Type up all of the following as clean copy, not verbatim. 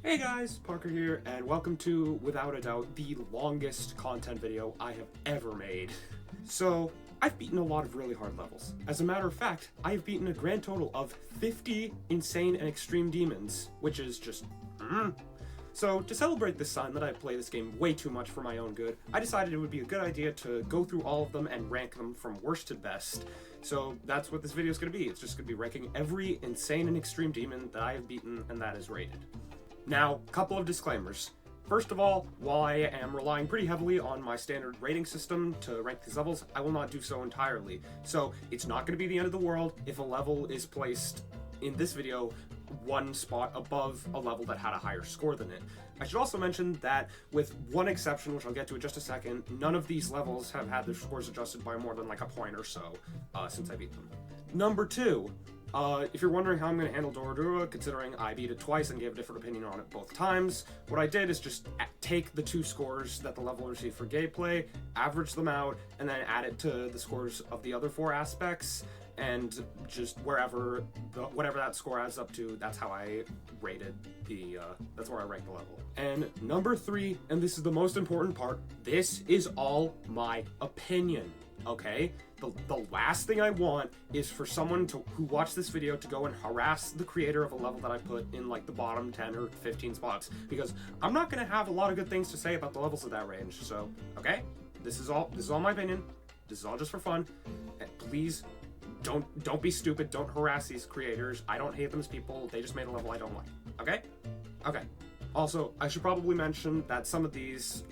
Hey guys, Parker here, and welcome to, without a doubt, the longest content video I have ever made. So, I've beaten a lot of really hard levels. As a matter of fact, I've beaten a grand total of 50 insane and extreme demons, which is just So, to celebrate this sign that I play this game way too much for my own good, I decided it would be a good idea to go through all of them and rank them from worst to best. So, that's what this video is going to be. It's just going to be ranking every insane and extreme demon that I have beaten and that is rated. Now, a couple of disclaimers. First of all, while I am relying pretty heavily on my standard rating system to rank these levels, I will not do so entirely. So, it's not going to be the end of the world if a level is placed in this video one spot above a level that had a higher score than it. I should also mention that, with one exception, which I'll get to in just a second, none of these levels have had their scores adjusted by more than like a point or so since I beat them. Number 2. If you're wondering how I'm going to handle Doradura, considering I beat it twice and gave a different opinion on it both times, what I did is just take the two scores that the level received for gameplay, average them out, and then add it to the scores of the other four aspects, and just whatever that score adds up to, that's how I rated that's where I ranked the level. And number 3, and this is the most important part, this is all my opinion, okay? The last thing I want is for someone who watched this video to go and harass the creator of a level that I put in like the bottom 10 or 15 spots, because I'm not gonna have a lot of good things to say about the levels of that range. So, okay, this is all my opinion. This is all just for fun. And please don't be stupid. Don't harass these creators. I don't hate them as people. They just made a level I don't like. Okay? Okay. Also, I should probably mention that some of these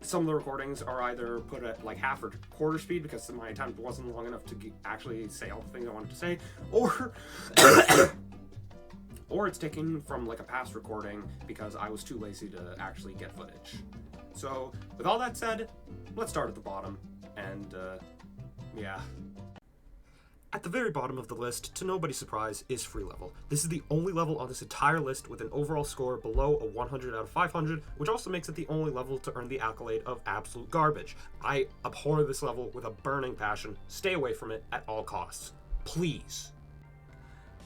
some of the recordings are either put at like half or quarter speed because my time wasn't long enough to actually say all the things I wanted to say, or or it's taken from like a past recording because I was too lazy to actually get footage. So with all that said, let's start at the bottom, and yeah. At the very bottom of the list, to nobody's surprise, is Free Level. This is the only level on this entire list with an overall score below a 100 out of 500, which also makes it the only level to earn the accolade of absolute garbage. I abhor this level with a burning passion. Stay away from it at all costs. Please.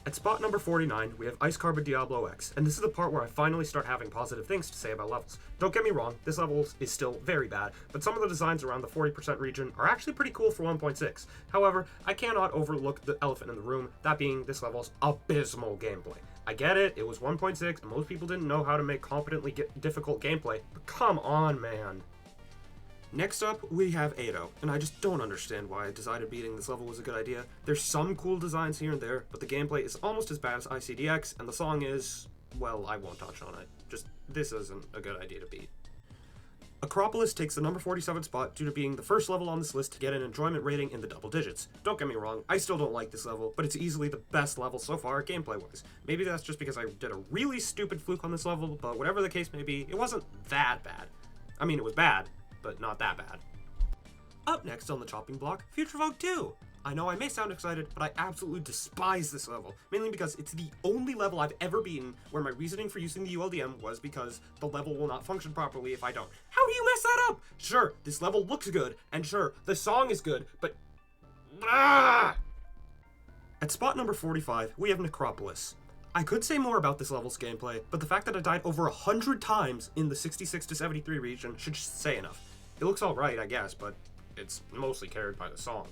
At spot number 49, we have Ice Carbon Diablo X, and this is the part where I finally start having positive things to say about levels. Don't get me wrong, this level is still very bad, but some of the designs around the 40% region are actually pretty cool for 1.6. However, I cannot overlook the elephant in the room, that being this level's abysmal gameplay. I get it, it was 1.6, and most people didn't know how to make competently difficult gameplay, but come on, man. Next up, we have Heyo, and I just don't understand why I decided beating this level was a good idea. There's some cool designs here and there, but the gameplay is almost as bad as ICDX, and the song is, well, I won't touch on it. Just, this isn't a good idea to beat. Acropolis takes the number 47 spot due to being the first level on this list to get an enjoyment rating in the double digits. Don't get me wrong, I still don't like this level, but it's easily the best level so far gameplay-wise. Maybe that's just because I did a really stupid fluke on this level, but whatever the case may be, it wasn't that bad. I mean, it was bad, but not that bad. Up next on the chopping block, Future Vogue 2! I know I may sound excited, but I absolutely despise this level, mainly because it's the only level I've ever beaten where my reasoning for using the ULDM was because the level will not function properly if I don't. How do you mess that up? Sure, this level looks good, and sure, the song is good, but At spot number 45, we have Necropolis. I could say more about this level's gameplay, but the fact that I died over 100 times in the 66 to 73 region should just say enough. It looks alright, I guess, but it's mostly carried by the song.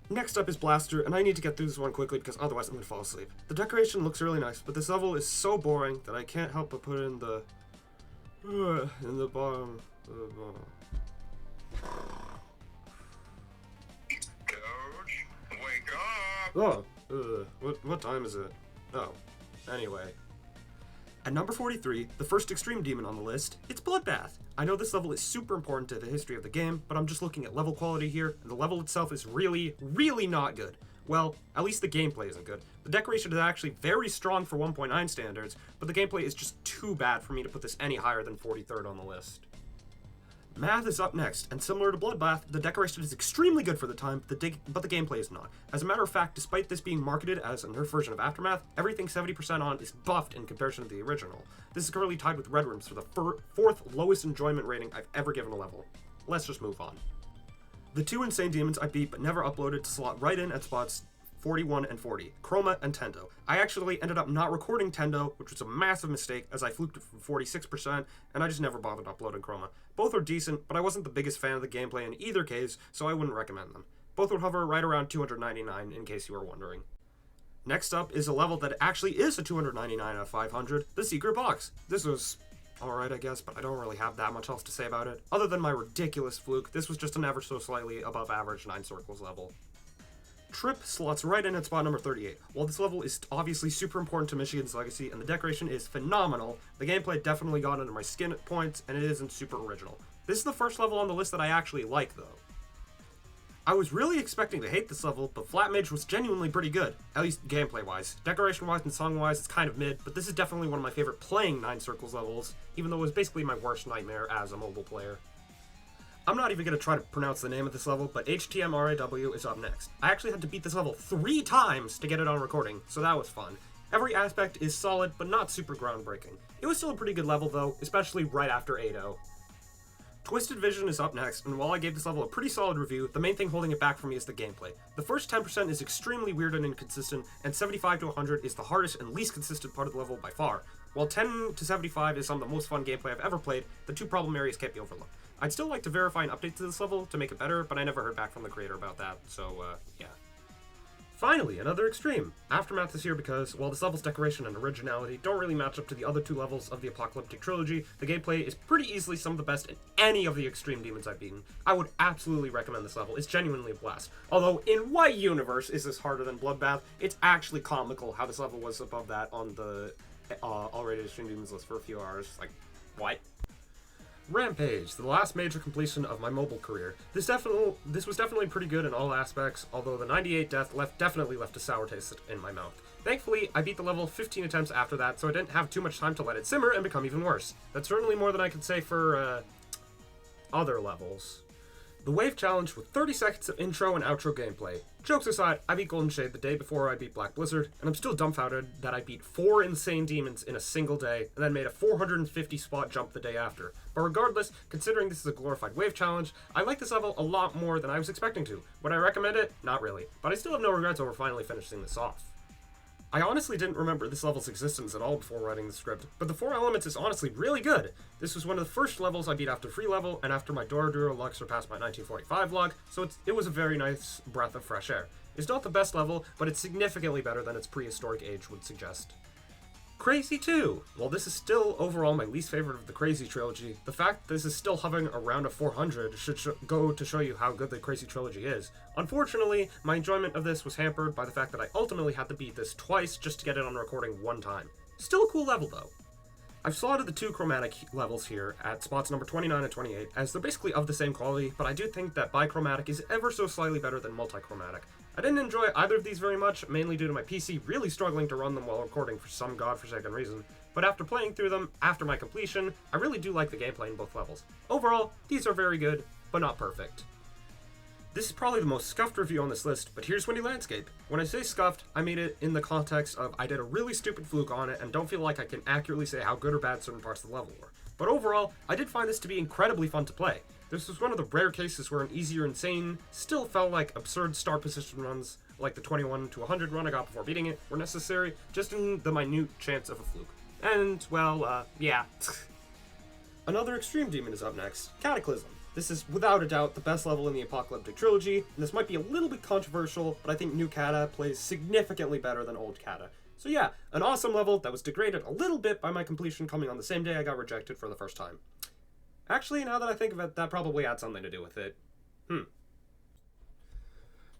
Next up is Blaster, and I need to get through this one quickly because otherwise I'm going to fall asleep. The decoration looks really nice, but this level is so boring that I can't help but put it in the bottom. Coach, wake up! What time is it? Oh, anyway. At number 43, the first extreme demon on the list, it's Bloodbath. I know this level is super important to the history of the game, but I'm just looking at level quality here, and the level itself is really, really not good. Well, at least the gameplay isn't good. The decoration is actually very strong for 1.9 standards, but the gameplay is just too bad for me to put this any higher than 43rd on the list. Math is up next, and similar to Bloodbath, the decoration is extremely good for the time, but the gameplay is not. As a matter of fact, despite this being marketed as a nerf version of Aftermath, everything 70% on is buffed in comparison to the original. This is currently tied with Red Rooms for the fourth lowest enjoyment rating I've ever given a level. Let's just move on. The two insane demons I beat but never uploaded to slot right in at spots 41 and 40, Chroma and Tendo. I actually ended up not recording Tendo, which was a massive mistake as I fluked it for 46%, and I just never bothered uploading Chroma. Both are decent, but I wasn't the biggest fan of the gameplay in either case, so I wouldn't recommend them. Both would hover right around 299 in case you were wondering. Next up is a level that actually is a 299 out of 500, the Secret Box. This was alright, I guess, but I don't really have that much else to say about it. Other than my ridiculous fluke, this was just an ever so slightly above average 9 circles level. Trip slots right in at spot number 38. While this level is obviously super important to Michigan's legacy and the decoration is phenomenal, the gameplay definitely got under my skin at points and it isn't super original. This is the first level on the list that I actually like, though. I was really expecting to hate this level, but Flat Mage was genuinely pretty good, at least gameplay-wise. Decoration-wise and song-wise, it's kind of mid, but this is definitely one of my favorite playing 9 circles levels, even though it was basically my worst nightmare as a mobile player. I'm not even going to try to pronounce the name of this level, but HTMRAW is up next. I actually had to beat this level 3 times to get it on recording, so that was fun. Every aspect is solid, but not super groundbreaking. It was still a pretty good level, though, especially right after 8-0. Twisted Vision is up next, and while I gave this level a pretty solid review, the main thing holding it back for me is the gameplay. The first 10% is extremely weird and inconsistent, and 75 to 100 is the hardest and least consistent part of the level by far. While 10 to 75 is some of the most fun gameplay I've ever played, the 2 problem areas can't be overlooked. I'd still like to verify an update to this level to make it better, but I never heard back from the creator about that, so yeah. Finally, another extreme. Aftermath is here because, while this level's decoration and originality don't really match up to the other 2 levels of the Apocalyptic Trilogy, the gameplay is pretty easily some of the best in any of the extreme demons I've beaten. I would absolutely recommend this level. It's genuinely a blast. Although, in what universe is this harder than Bloodbath? It's actually comical how this level was above that on the already extreme demons list for a few hours. Like, what? Rampage, the last major completion of my mobile career. This was definitely pretty good in all aspects, although the 98 death definitely left a sour taste in my mouth. Thankfully, I beat the level 15 attempts after that, so I didn't have too much time to let it simmer and become even worse. That's certainly more than I could say for, other levels. The Wave Challenge with 30 seconds of intro and outro gameplay. Jokes aside, I beat Golden Shade the day before I beat Black Blizzard, and I'm still dumbfounded that I beat 4 insane demons in a single day, and then made a 450 spot jump the day after. But regardless, considering this is a glorified Wave Challenge, I like this level a lot more than I was expecting to. Would I recommend it? Not really. But I still have no regrets over finally finishing this off. I honestly didn't remember this level's existence at all before writing the script, but the 4 elements is honestly really good. This was one of the first levels I beat after free level, and after my Doraduro luck surpassed my 1945 luck, so it was a very nice breath of fresh air. It's not the best level, but it's significantly better than its prehistoric age would suggest. Crazy 2! While this is still overall my least favorite of the Crazy trilogy, the fact that this is still hovering around a 400 should go to show you how good the Crazy trilogy is. Unfortunately, my enjoyment of this was hampered by the fact that I ultimately had to beat this twice just to get it on recording 1 time. Still a cool level though. I've slotted the 2 chromatic levels here at spots number 29 and 28, as they're basically of the same quality, but I do think that bichromatic is ever so slightly better than multichromatic. I didn't enjoy either of these very much, mainly due to my PC really struggling to run them while recording for some godforsaken reason, but after playing through them, after my completion, I really do like the gameplay in both levels. Overall, these are very good, but not perfect. This is probably the most scuffed review on this list, but here's Windy Landscape. When I say scuffed, I mean it in the context of I did a really stupid fluke on it and don't feel like I can accurately say how good or bad certain parts of the level were. But overall, I did find this to be incredibly fun to play. This was one of the rare cases where an easier insane still felt like absurd star position runs, like the 21 to 100 run I got before beating it, were necessary, just in the minute chance of a fluke. And, well, yeah. Another extreme demon is up next, Cataclysm. This is, without a doubt, the best level in the Apocalyptic Trilogy, and this might be a little bit controversial, but I think new Cata plays significantly better than old Cata. So yeah, an awesome level that was degraded a little bit by my completion coming on the same day I got rejected for the first time. Actually, now that I think of it, that probably had something to do with it.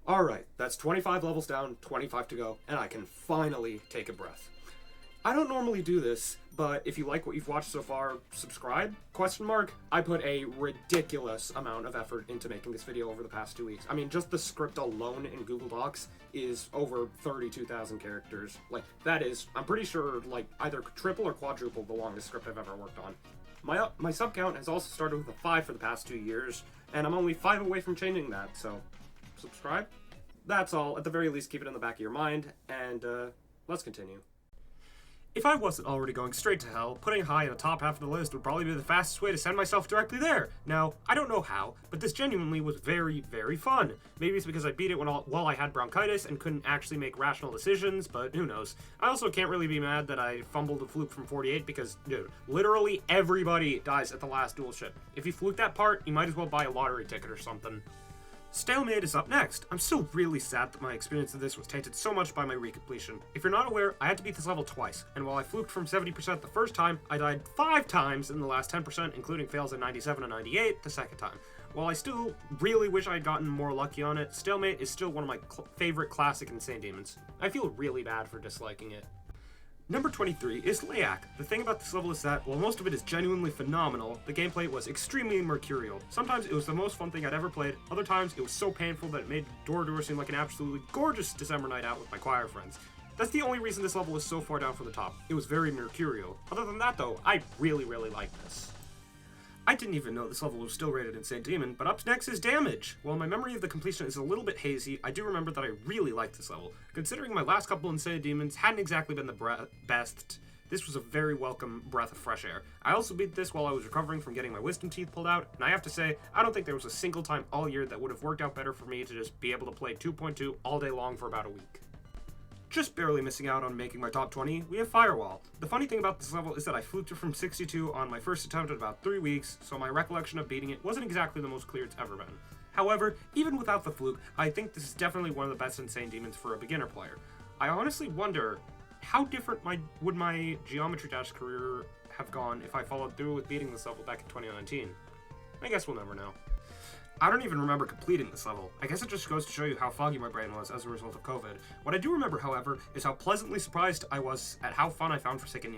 Alright, that's 25 levels down, 25 to go, and I can finally take a breath. I don't normally do this, but if you like what you've watched so far, subscribe? ? I put a ridiculous amount of effort into making this video over the past 2 weeks. I mean, just the script alone in Google Docs is over 32,000 characters. Like, that is, I'm pretty sure, like, either triple or quadruple the longest script I've ever worked on. My sub count has also started with a 5 for the past 2 years, and I'm only 5 away from changing that, so subscribe? That's all. At the very least, keep it in the back of your mind, and let's continue. If I wasn't already going straight to hell, putting high in the top half of the list would probably be the fastest way to send myself directly there. Now, I don't know how, but this genuinely was very, very fun. Maybe it's because I beat it while I had bronchitis and couldn't actually make rational decisions, but who knows. I also can't really be mad that I fumbled a fluke from 48 because, dude, literally everybody dies at the last duel ship. If you fluke that part, you might as well buy a lottery ticket or something. Stalemate is up next. I'm still really sad that my experience of this was tainted so much by my recompletion. If you're not aware, I had to beat this level twice, and while I fluked from 70% the first time, I died 5 times in the last 10%, including fails in 97 and 98 the second time. While I still really wish I had gotten more lucky on it, Stalemate is still one of my favorite classic Insane Demons. I feel really bad for disliking it. Number 23 is Layak. The thing about this level is that, while most of it is genuinely phenomenal, the gameplay was extremely mercurial. Sometimes it was the most fun thing I'd ever played, other times it was so painful that it made Door seem like an absolutely gorgeous December night out with my choir friends. That's the only reason this level was so far down from the top. It was very mercurial. Other than that though, I really like this. I didn't even know this level was still rated Insane Demon, but up next is Damage. While my memory of the completion is a little bit hazy, I do remember that I really liked this level. Considering my last couple Insane Demons hadn't exactly been the best, this was a very welcome breath of fresh air. I also beat this while I was recovering from getting my wisdom teeth pulled out, and I have to say, I don't think there was a single time all year that would have worked out better for me to just be able to play 2.2 all day long for about a week. Just barely missing out on making my top 20, we have Firewall. The funny thing about this level is that I fluked it from 62 on my first attempt at about 3 weeks, so my recollection of beating it wasn't exactly the most clear it's ever been. However, even without the fluke, I think this is definitely one of the best Insane Demons for a beginner player. I honestly wonder, how different would my Geometry Dash career have gone if I followed through with beating this level back in 2019? I guess we'll never know. I don't even remember completing this level. I guess it just goes to show you how foggy my brain was as a result of COVID. What I do remember, however, is how pleasantly surprised I was at how fun I found Forsaken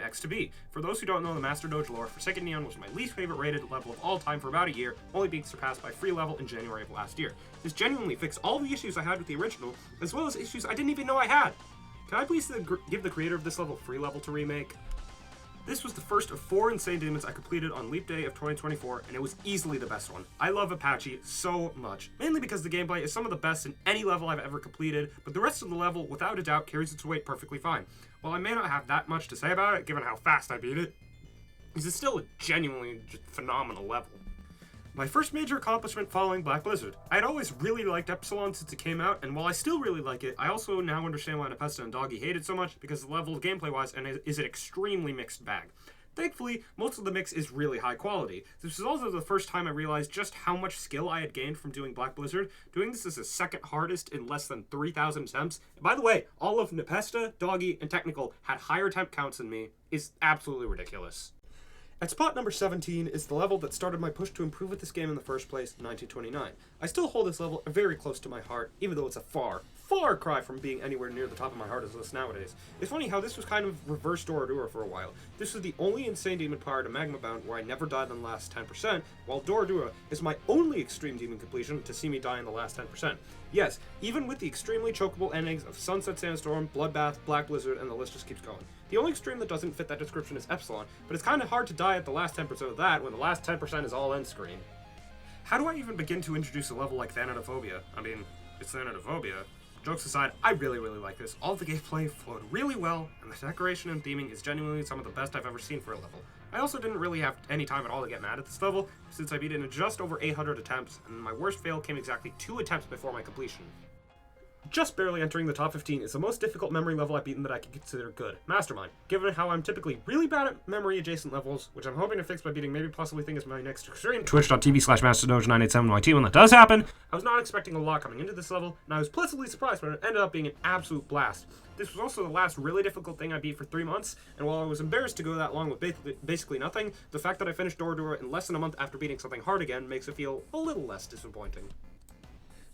X to be. For those who don't know the Master Doge lore, Forsaken Neon was my least favorite rated level of all time for about a year, only being surpassed by Free Level in January of last year. This genuinely fixed all the issues I had with the original, as well as issues I didn't even know I had. Can I please give the creator of this level Free Level to remake? This was the first of 4 Insane Demons I completed on Leap Day of 2024, and it was easily the best one. I love Apache so much, mainly because the gameplay is some of the best in any level I've ever completed, but the rest of the level, without a doubt, carries its weight perfectly fine. While I may not have that much to say about it, given how fast I beat it, this is still a genuinely just phenomenal level. My first major accomplishment following Black Blizzard. I had always really liked Epsilon since it came out, and while I still really like it, I also now understand why Nepesta and Doggy hate it so much, because the level gameplay-wise is an extremely mixed bag. Thankfully, most of the mix is really high quality. This was also the first time I realized just how much skill I had gained from doing Black Blizzard. Doing this is the second hardest in less than 3,000 attempts. And by the way, all of Nepesta, Doggy, and Technical had higher attempt counts than me. It's absolutely ridiculous. At spot number 17 is the level that started my push to improve at this game in the first place, 1929. I still hold this level very close to my heart, even though it's a far cry from being anywhere near the top of my heart list nowadays. It's funny how this was kind of reverse Doradura for a while. This was the only Insane Demon powered to Magma Bound where I never died in the last 10%, while Doradura is my only Extreme Demon completion to see me die in the last 10%. Yes, even with the extremely chokeable endings of Sunset Sandstorm, Bloodbath, Black Blizzard, and the list just keeps going. The only extreme that doesn't fit that description is Epsilon, but it's kind of hard to die at the last 10% of that when the last 10% is all end screen. How do I even begin to introduce a level like Thanatophobia? I mean, it's Thanatophobia. Jokes aside, I really like this. All the gameplay flowed really well, and the decoration and theming is genuinely some of the best I've ever seen for a level. I also didn't really have any time at all to get mad at this level, since I beat it in just over 800 attempts, and my worst fail came exactly 2 attempts before my completion. Just barely entering the top 15 is the most difficult memory level I've beaten that I can consider good, Mastermind. Given how I'm typically really bad at memory adjacent levels, which I'm hoping to fix by beating maybe possibly think is my next extreme, twitch.tv/masterdoge987 when that does happen, I was not expecting a lot coming into this level, and I was pleasantly surprised when it ended up being an absolute blast. This was also the last really difficult thing I beat for 3 months, and while I was embarrassed to go that long with basically nothing, the fact that I finished Doradura in less than a month after beating something hard again makes it feel a little less disappointing.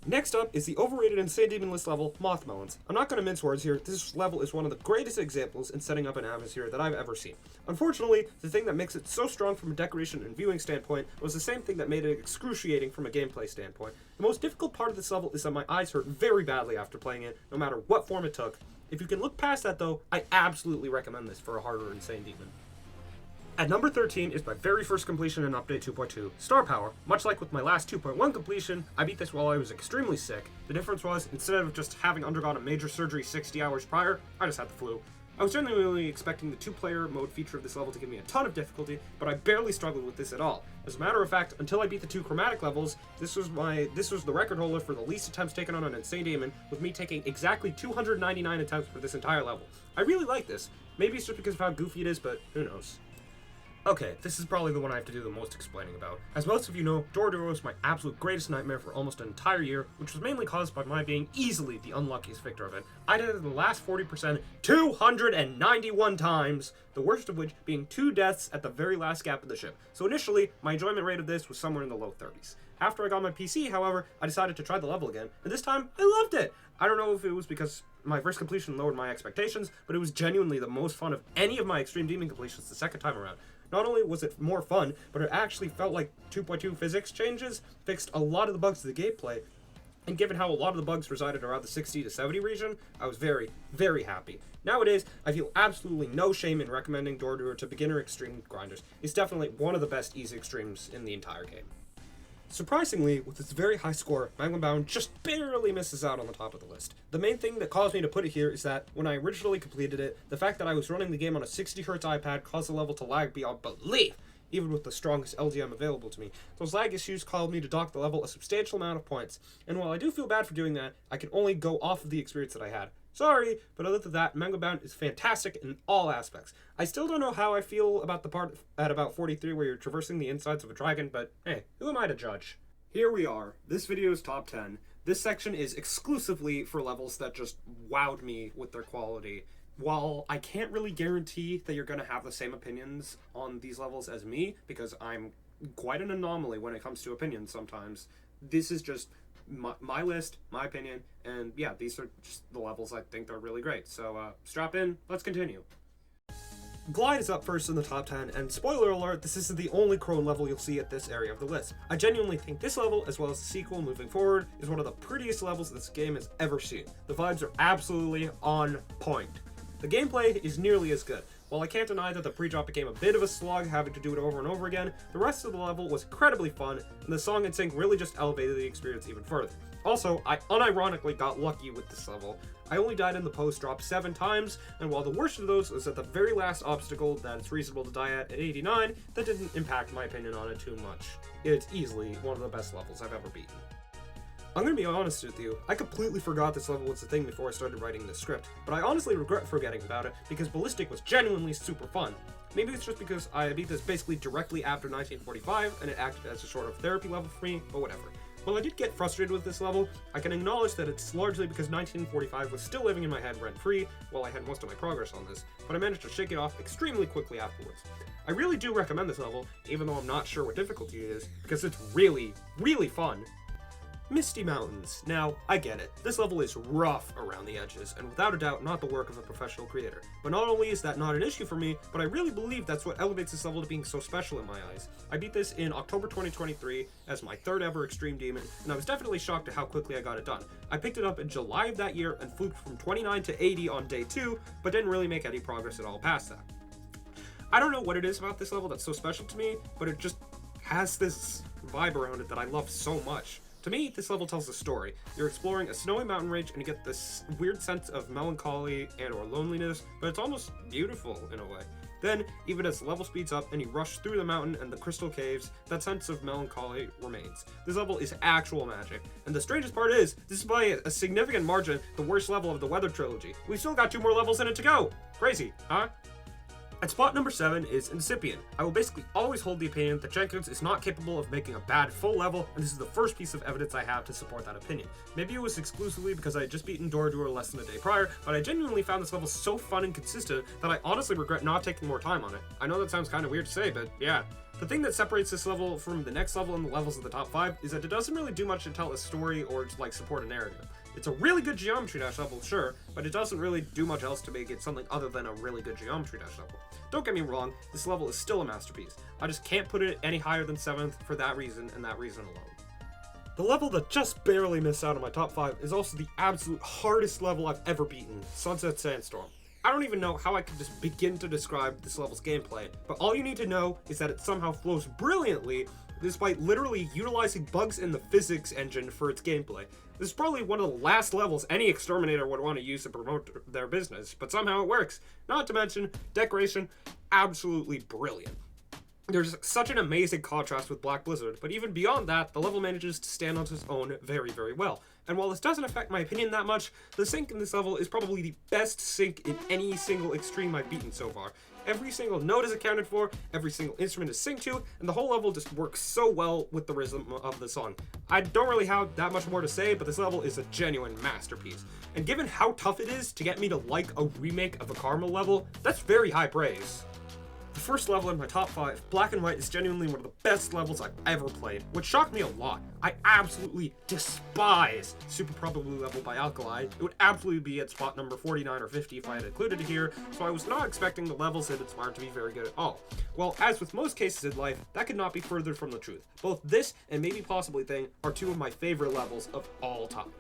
Next up is the overrated Insane Demon list level, Mothmelons. I'm not going to mince words here, this level is one of the greatest examples in setting up an atmosphere that I've ever seen. Unfortunately, the thing that makes it so strong from a decoration and viewing standpoint was the same thing that made it excruciating from a gameplay standpoint. The most difficult part of this level is that my eyes hurt very badly after playing it, no matter what form it took. If you can look past that though, I absolutely recommend this for a harder Insane Demon. At number 13 is my very first completion in Update 2.2, Star Power. Much like with my last 2.1 completion, I beat this while I was extremely sick. The difference was, instead of just having undergone a major surgery 60 hours prior, I just had the flu. I was genuinely expecting the 2-player mode feature of this level to give me a ton of difficulty, but I barely struggled with this at all. As a matter of fact, until I beat the 2 chromatic levels, this was the record holder for the least attempts taken on an insane demon, with me taking exactly 299 attempts for this entire level. I really like this. Maybe it's just because of how goofy it is, but who knows. Okay, this is probably the one I have to do the most explaining about. As most of you know, Door was my absolute greatest nightmare for almost an entire year, which was mainly caused by my being easily the unluckiest victor of it. I did it in the last 40% 291 times, the worst of which being 2 deaths at the very last gap of the ship. So initially, my enjoyment rate of this was somewhere in the low 30s. After I got my PC, however, I decided to try the level again, and this time, I loved it! I don't know if it was because my first completion lowered my expectations, but it was genuinely the most fun of any of my Extreme Demon completions the second time around. Not only was it more fun, but it actually felt like 2.2 physics changes fixed a lot of the bugs of the gameplay, and given how a lot of the bugs resided around the 60 to 70 region, I was very, very happy. Nowadays, I feel absolutely no shame in recommending Door to beginner extreme grinders. It's definitely one of the best easy extremes in the entire game. Surprisingly, with its very high score, Magma Bound just barely misses out on the top of the list. The main thing that caused me to put it here is that, when I originally completed it, the fact that I was running the game on a 60Hz iPad caused the level to lag beyond belief, even with the strongest LDM available to me. Those lag issues caused me to dock the level a substantial amount of points, and while I do feel bad for doing that, I can only go off of the experience that I had. Sorry, but other than that, Magma Bound is fantastic in all aspects. I still don't know how I feel about the part at about 43 where you're traversing the insides of a dragon, but hey, who am I to judge? Here we are. This video's top 10. This section is exclusively for levels that just wowed me with their quality. While I can't really guarantee that you're going to have the same opinions on these levels as me, because I'm quite an anomaly when it comes to opinions sometimes, this is just my list, my opinion, and yeah, these are just the levels I think are really great. So strap in, let's continue. Glide is up first in the top 10, and spoiler alert, this isn't the only Crone level you'll see at this area of the list. I genuinely think this level, as well as the sequel moving forward, is one of the prettiest levels this game has ever seen. The vibes are absolutely on point. The gameplay is nearly as good. While I can't deny that the pre-drop became a bit of a slog having to do it over and over again, the rest of the level was incredibly fun, and the song and sync really just elevated the experience even further. Also, I unironically got lucky with this level. I only died in the post-drop 7 times, and while the worst of those was at the very last obstacle that it's reasonable to die at 89, that didn't impact my opinion on it too much. It's easily one of the best levels I've ever beaten. I'm gonna be honest with you, I completely forgot this level was a thing before I started writing this script, but I honestly regret forgetting about it because Ballistic was genuinely super fun. Maybe it's just because I beat this basically directly after 1945 and it acted as a sort of therapy level for me, but whatever. While I did get frustrated with this level, I can acknowledge that it's largely because 1945 was still living in my head rent-free while I had most of my progress on this, but I managed to shake it off extremely quickly afterwards. I really do recommend this level, even though I'm not sure what difficulty it is, because it's really, really fun. Misty Mountains. Now, I get it. This level is rough around the edges, and without a doubt not the work of a professional creator. But not only is that not an issue for me, but I really believe that's what elevates this level to being so special in my eyes. I beat this in October 2023 as my 3rd ever Extreme Demon, and I was definitely shocked at how quickly I got it done. I picked it up in July of that year and fluked from 29 to 80 on day 2, but didn't really make any progress at all past that. I don't know what it is about this level that's so special to me, but it just has this vibe around it that I love so much. To me, this level tells a story. You're exploring a snowy mountain range and you get this weird sense of melancholy and or loneliness, but it's almost beautiful in a way. Then, even as the level speeds up and you rush through the mountain and the crystal caves, that sense of melancholy remains. This level is actual magic, and the strangest part is, this is by a significant margin the worst level of the Weather Trilogy. We've still got 2 more levels in it to go! Crazy, huh? At spot number 7 is Incipient. I will basically always hold the opinion that Jenkins is not capable of making a bad full level, and this is the first piece of evidence I have to support that opinion. Maybe it was exclusively because I had just beaten Door less than a day prior, but I genuinely found this level so fun and consistent that I honestly regret not taking more time on it. I know that sounds kind of weird to say, but yeah. The thing that separates this level from the next level and the levels of the top 5 is that it doesn't really do much to tell a story or to like support a narrative. It's a really good Geometry Dash level, sure, but it doesn't really do much else to make it something other than a really good Geometry Dash level. Don't get me wrong, this level is still a masterpiece. I just can't put it any higher than 7th for that reason and that reason alone. The level that just barely missed out on my top 5 is also the absolute hardest level I've ever beaten, Sunset Sandstorm. I don't even know how I could just begin to describe this level's gameplay, but all you need to know is that it somehow flows brilliantly despite literally utilizing bugs in the physics engine for its gameplay. This is probably one of the last levels any exterminator would want to use to promote their business, but somehow it works. Not to mention, decoration, absolutely brilliant. There's such an amazing contrast with Black Blizzard, but even beyond that, the level manages to stand on its own very, very well. And while this doesn't affect my opinion that much, the sync in this level is probably the best sync in any single extreme I've beaten so far. Every single note is accounted for, every single instrument is synced to, and the whole level just works so well with the rhythm of the song. I don't really have that much more to say, but this level is a genuine masterpiece. And given how tough it is to get me to like a remake of a Carmel level, that's very high praise. The first level in my top 5, Black and White, is genuinely one of the best levels I've ever played, which shocked me a lot. I absolutely despise Super Probably level by Alkali. It would absolutely be at spot number 49 or 50 if I had included it here, so I was not expecting the levels it inspired to be very good at all. Well, as with most cases in life, that could not be further from the truth. Both this and maybe possibly Thing are two of my favorite levels of all time.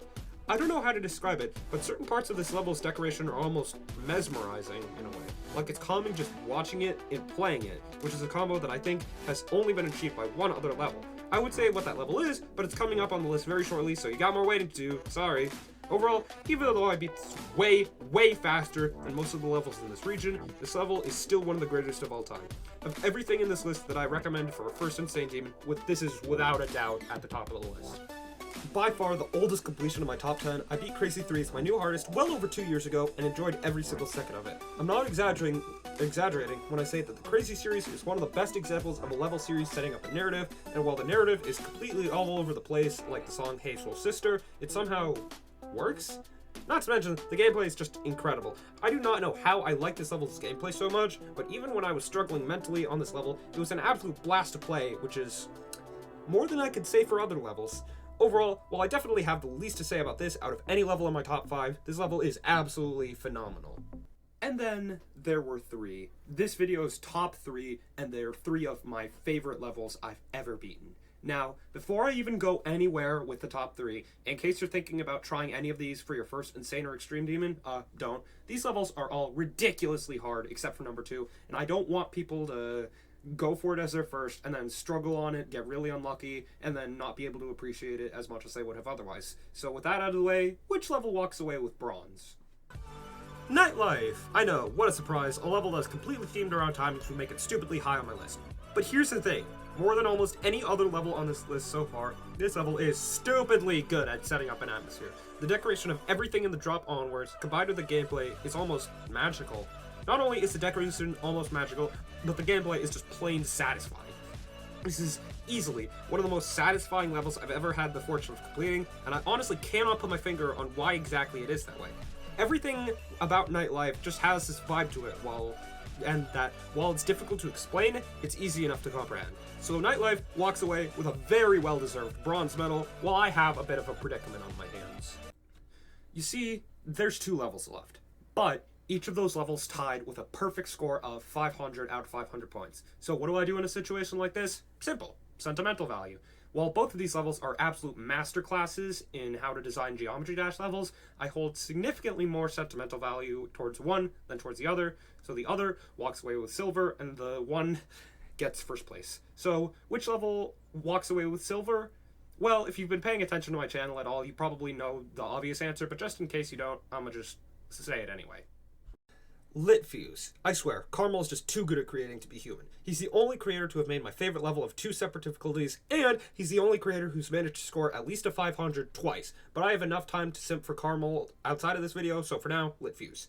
I don't know how to describe it, but certain parts of this level's decoration are almost mesmerizing in a way. Like it's calming just watching it and playing it, which is a combo that I think has only been achieved by one other level. I would say what that level is, but it's coming up on the list very shortly, so you got more waiting to do, sorry. Overall, even though I beat this way faster than most of the levels in this region, this level is still one of the greatest of all time. Of everything in this list that I recommend for a first Insane Demon, this is without a doubt at the top of the list. By far the oldest completion of my top 10, I beat Crazy 3 as my new hardest well over 2 years ago and enjoyed every single second of it. I'm not exaggerating when I say that the Crazy series is one of the best examples of a level series setting up a narrative, and while the narrative is completely all over the place, like the song Hey Soul Sister, it somehow works? Not to mention, the gameplay is just incredible. I do not know how I like this level's gameplay so much, but even when I was struggling mentally on this level, it was an absolute blast to play, which is more than I could say for other levels. Overall, while I definitely have the least to say about this out of any level in my top 5, this level is absolutely phenomenal. And then there were 3. This video's top 3, and they're 3 of my favorite levels I've ever beaten. Now, before I even go anywhere with the top 3, in case you're thinking about trying any of these for your first Insane or Extreme Demon, don't. These levels are all ridiculously hard, except for number 2, and I don't want people to go for it as their first, and then struggle on it, get really unlucky, and then not be able to appreciate it as much as they would have otherwise. So with that out of the way, which level walks away with bronze? Nightlife! I know, what a surprise, a level that's completely themed around time which would make it stupidly high on my list. But here's the thing, more than almost any other level on this list so far, this level is stupidly good at setting up an atmosphere. The decoration of everything in the drop onwards, combined with the gameplay, is almost magical. Not only is the decoration almost magical, but the gameplay is just plain satisfying. This is easily one of the most satisfying levels I've ever had the fortune of completing, and I honestly cannot put my finger on why exactly it is that way. Everything about Nightlife just has this vibe to it, while it's difficult to explain, it's easy enough to comprehend. So Nightlife walks away with a very well-deserved bronze medal, while I have a bit of a predicament on my hands. You see, there's 2 levels left, but each of those levels tied with a perfect score of 500 out of 500 points. So what do I do in a situation like this? Simple. Sentimental value. While both of these levels are absolute masterclasses in how to design Geometry Dash levels, I hold significantly more sentimental value towards one than towards the other, so the other walks away with silver and the one gets first place. So which level walks away with silver? Well, if you've been paying attention to my channel at all, you probably know the obvious answer, but just in case you don't, I'm gonna just say it anyway. Lit Fuse. I swear, Carmel is just too good at creating to be human. He's the only creator to have made my favorite level of 2 separate difficulties, and he's the only creator who's managed to score at least a 500 twice. But I have enough time to simp for Carmel outside of this video, so for now, Lit Fuse.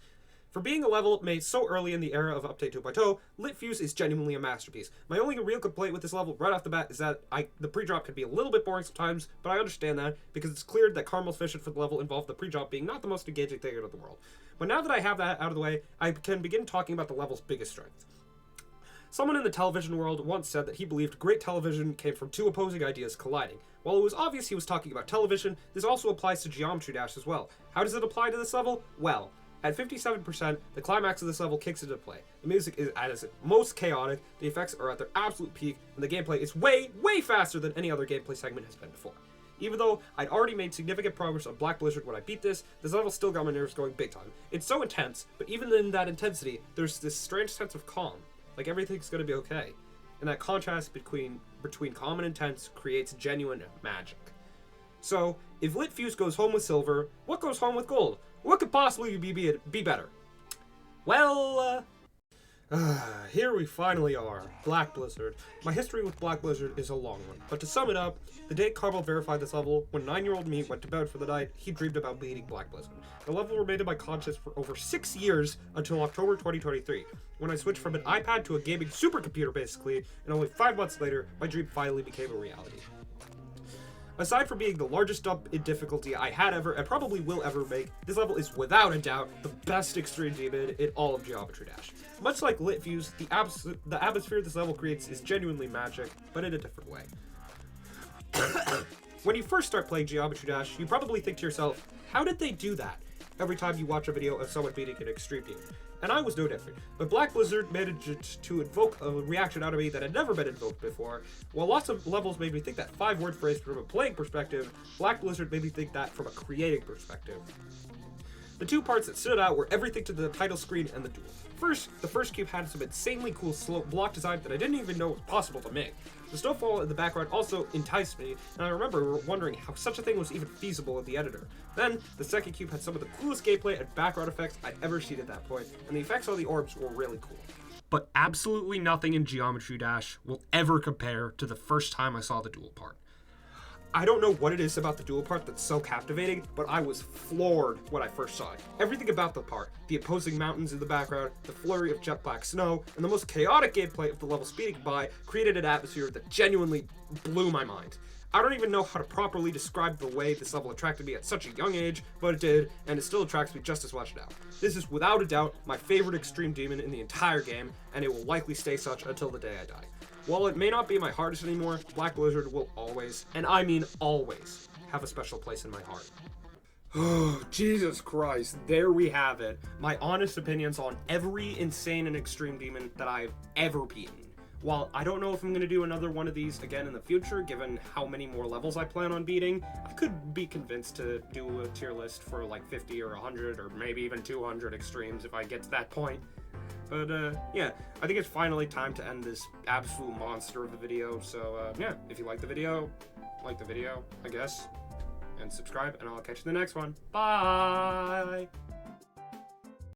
For being a level made so early in the era of Update 2.0, Lit Fuse is genuinely a masterpiece. My only real complaint with this level right off the bat is that the pre-drop can be a little bit boring sometimes, but I understand that, because it's clear that Carmel's vision for the level involved the pre-drop being not the most engaging thing in the world. But now that I have that out of the way, I can begin talking about the level's biggest strength. Someone in the television world once said that he believed great television came from 2 opposing ideas colliding. While it was obvious he was talking about television, this also applies to Geometry Dash as well. How does it apply to this level? Well, at 57%, the climax of this level kicks into play. The music is at its most chaotic, the effects are at their absolute peak, and the gameplay is way faster than any other gameplay segment has been before. Even though I'd already made significant progress on Black Blizzard when I beat this level still got my nerves going big time. It's so intense, but even in that intensity, there's this strange sense of calm, like everything's gonna be okay. and that contrast between calm and intense creates genuine magic. So, if Lit Fuse goes home with silver, what goes home with gold? What could possibly be better? Well, here we finally are. Black Blizzard. My history with Black Blizzard is a long one, but to sum it up, the day Carball verified this level, when 9-year-old me went to bed for the night, he dreamed about beating Black Blizzard. The level remained in my conscious for over 6 years until October 2023, when I switched from an iPad to a gaming supercomputer basically, and only 5 months later, my dream finally became a reality. Aside from being the largest dump in difficulty I had ever and probably will ever make, this level is without a doubt the best extreme demon in all of Geometry Dash. Much like Lit Fuse, the atmosphere this level creates is genuinely magic, but in a different way. When you first start playing Geometry Dash, you probably think to yourself, how did they do that? Every time you watch a video of someone beating an extreme demon. And I was no different, but Black Blizzard managed to invoke a reaction out of me that had never been invoked before. While lots of levels made me think that 5-word phrase from a playing perspective, Black Blizzard made me think that from a creating perspective. The two parts that stood out were everything to the title screen and the duel. First, the first cube had some insanely cool slope block design that I didn't even know was possible to make. The snowfall in the background also enticed me, and I remember wondering how such a thing was even feasible in the editor. Then, the second cube had some of the coolest gameplay and background effects I'd ever seen at that point, and the effects on the orbs were really cool. But absolutely nothing in Geometry Dash will ever compare to the first time I saw the duel part. I don't know what it is about the duel part that's so captivating, but I was floored when I first saw it. Everything about the part, the opposing mountains in the background, the flurry of jet black snow, and the most chaotic gameplay of the level speeding by created an atmosphere that genuinely blew my mind. I don't even know how to properly describe the way this level attracted me at such a young age, but it did, and it still attracts me just as much now. This is without a doubt my favorite extreme demon in the entire game, and it will likely stay such until the day I die. While it may not be my hardest anymore, Black Blizzard will always, and I mean always, have a special place in my heart. Oh, Jesus Christ, there we have it. My honest opinions on every insane and extreme demon that I've ever beaten. While I don't know if I'm going to do another one of these again in the future, given how many more levels I plan on beating, I could be convinced to do a tier list for like 50 or 100 or maybe even 200 extremes if I get to that point. But, yeah, I think it's finally time to end this absolute monster of a video. So, yeah, if you like the video, I guess, and subscribe, and I'll catch you in the next one. Bye!